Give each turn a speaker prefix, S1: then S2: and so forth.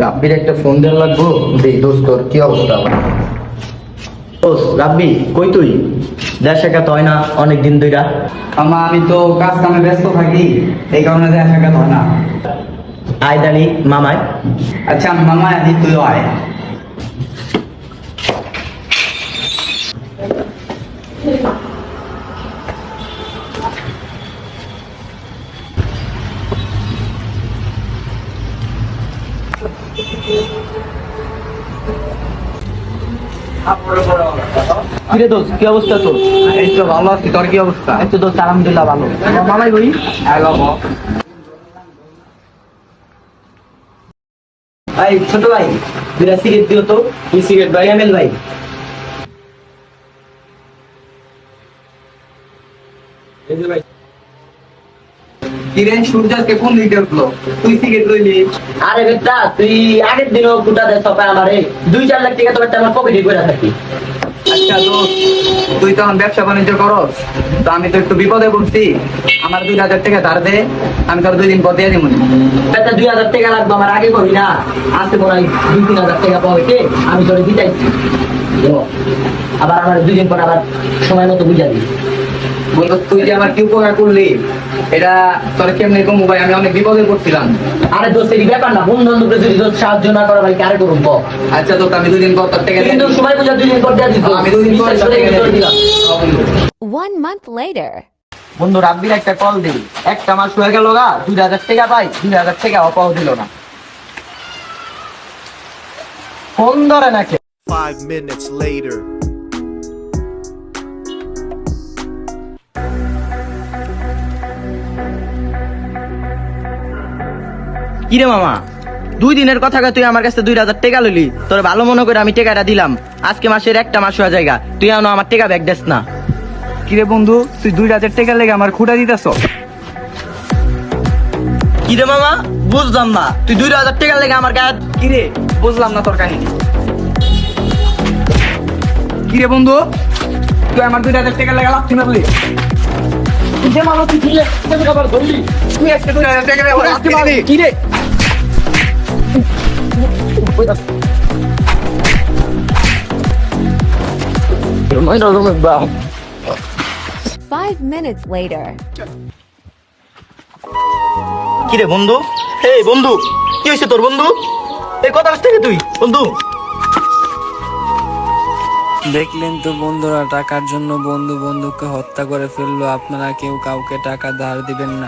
S1: রাব্বির একটা ফোন দেওয়া লাগবো। দেই দোস্ত, তোর কি অবস্থা? আমার দোস্ত রাব্বি কই তুই? দেশ সাক্ষাৎ হয় না অনেক দিন ধইরা।
S2: আমি তো কাজ কামে ব্যস্ত থাকি, এই কারণে দেখা সাক্ষাৎ হয় না।
S1: আয় দালি মামায়।
S2: আচ্ছা মামা, আদি তুইও আয়।
S1: কিরে দোস্ত কি অবস্থা তোর?
S2: এই তো ভালো আছি, তোর কি অবস্থা?
S1: এই তো দোস্ত আলহামদুলিল্লাহ ভালো। মামাই কই? ভাই ছোট ভাই, দুইটা সিগারেট দিও তো। কি সিগারেট ভাই? এমএল ভাই। এই যে ভাই।
S2: কিরে সূর্য আজকে কোন দিকে উঠলো? তুই সিগারেট লইলি?
S1: আরে বেটা তুই আগের দিনও কুটা দে সবাই আমারে 2-4 লাখ টাকা তোর আমার পকেটে করে থাকি।
S2: আচ্ছা দোস্ত, তুই তো আমার ব্যবসা বাণিজ্য করস, তো আমি তো একটু বিপদে পড়ছি। আমার 2,000 টাকা ধার দে, আমি তোর 2 দিন পর দিয়ে দিব।
S1: বেটা 2,000 টাকা লাগবে আমার, আগে করি না। আসতে পড়াই 2-3 হাজার টাকা পকেটে আমি তোরে দিতাইছি। আবার আমার 2 দিন পর আবার সময় মতো বুঝা দিই।
S2: বলতো তুই যে আমার কি উপকার করলি, এটা তোর কেমনি কম ভাই, আমি অনেক বিপদে পড়ছিলাম।
S1: আরে দোস্ত এই ব্যাপার না, বন্ধু বান্ধবকে যদি তোর সাহায্য না করা ভাই কারে করুন বল।
S2: আচ্ছা তো আমি 2 দিন পর তোর টাকা
S1: কিন্তু সময় বুঝা 2 দিন পর দিয়ে দিত।
S2: আমি 2 দিন পর তোর টাকা দিয়ে দিলাম।
S3: 1 month later.
S1: বন্ধু রাব্বির একটা কল দিই, একটা মাস হয়ে গেল গা, 2,000 টাকা পাই, 2,000 টাকা অপাও দিল না। ফোন ধরে নাকি?
S4: 5 minutes later.
S1: কিরে মামা, 2 দিনের কথা তুই আমার কাছে 2,000 টাকা লইলি, তোর ভালো মনে করে আমি টাকাটা দিলাম। আজকে মাসের একটা মাস হয়ে জায়গা, তুই এখনো আমার টাকা ব্যাগ দেস না।
S2: কিরে বন্ধু, তুই 2,000 টাকা লেগে আমার খুঁটা দিতেছ?
S1: কিরে মামা, বুঝলাম না, তুই 2,000 টাকা লেগে আমার গায়ে।
S2: কিরে বুঝলাম না তোর কাহিনী। কিরে বন্ধু, তুই আমার 2,000 টাকা লেগে লাভ মারলি?
S1: যে মামা তুই দিলে তোকে আবার ধরলি।
S2: তুই আজকে 2,000 টাকা লেগে লাভ মারলি?
S1: কিরে
S3: 5 minutes later.
S1: কিরে বন্ধু, এই বন্ধু কি হয়েছে তোর? বন্ধু এই কথা থেকে তুই বন্ধু।
S5: দেখলেন তো বন্ধুরা, টাকার জন্য বন্ধু বন্ধুকে হত্যা করে ফেললো। আপনারা কেউ কাউকে টাকা ধার দিবেন না।